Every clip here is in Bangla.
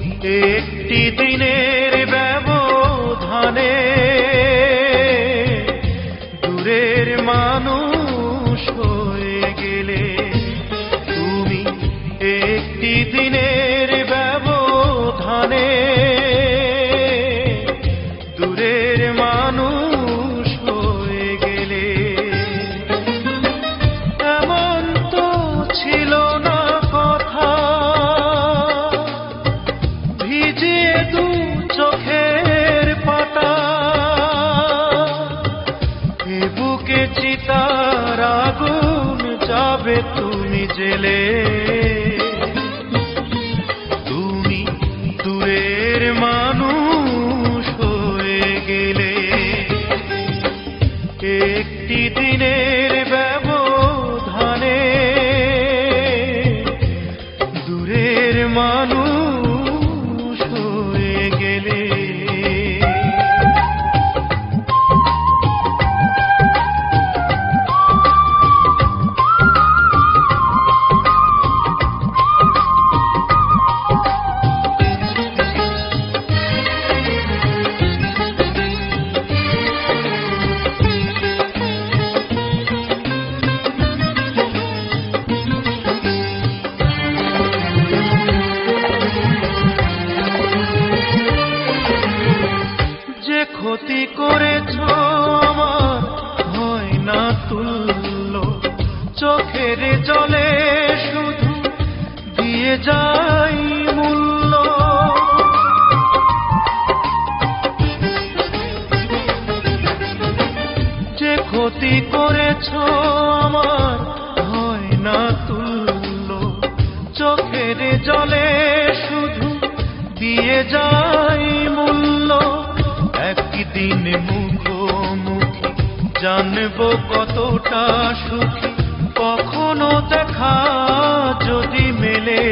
একটি দিনের ব্যবধানে দূরের মানুষ হয়ে গেলে। তুমি একটি দিনের ব্যবধানে দূরের মানুষ হয়ে গেলে। এমন তো ছিল না কথা, ভিজিয়ে দু চোখের পাতা, এ বুকে চিতার আগুন যাবে তুমি জেলে। তুমি দূরের মানুষ হয়ে গেলে। একটি দিনের ব্যবধানে দূরের মানুষ হয়ে গেলে। ক্ষতি করেছ আমার হয় না তুল্য, চোখের জলে শুধু দিয়ে যাই মূল্য। যে ক্ষতি করেছ আমার হয় না তুল্য, চোখের জলে শুধু দিয়ে যাই মূল্য। একদিন মুখোমুখি জানবো কতটা সুখী, কখনো দেখা যদি মেলে।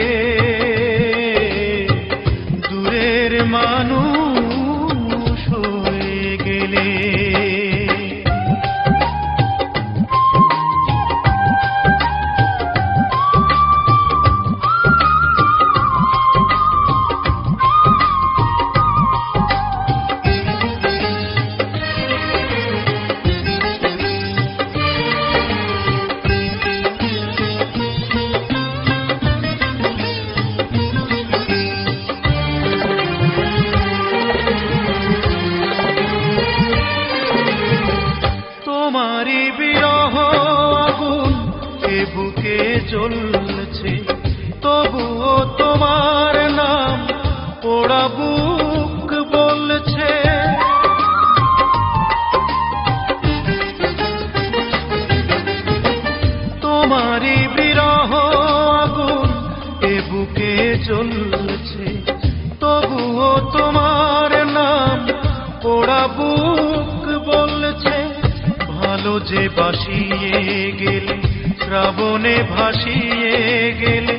দূরের মানুষ হয়ে গেলে। তোমারই বিরহ আগুন এ বুকে জ্বলছে, তবুও তোমার নাম পোড়া বুক বলছে। তোমারই বিরহ আগুন এ বুকে জ্বলছে, তবুও তোমার নাম পোড়া বুক বলছে। ভালো যে বাসিয়ে গেলে, শ্রাবণে ভাসিয়ে গেলে,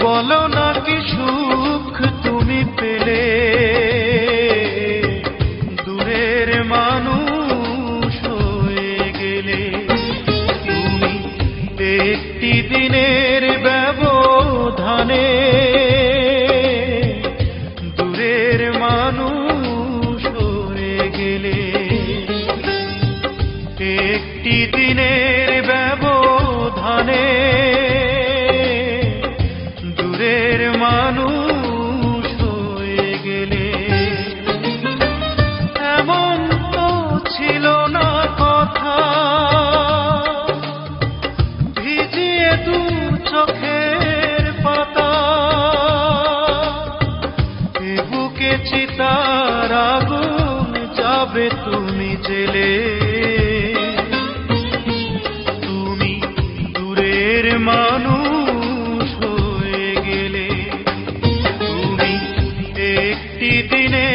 বলো না কি সুখ তুমি পেলে। দূরের মানুষ হয়ে গেলে। তুমি একটি দিনের ব্যবধানে দূরের মানুষ হয়ে গেলে। একটি দিনের ব্যবধানে দূরের মানুষ হয়ে গেলে। এমন তো ছিল না কথা, ভিজিয়ে দু চোখের পাতা, এ বুকে চিতার আগুন যাবে তুমি জেলে। মানুষ হয়ে গেলে। তুমি একটি দিনে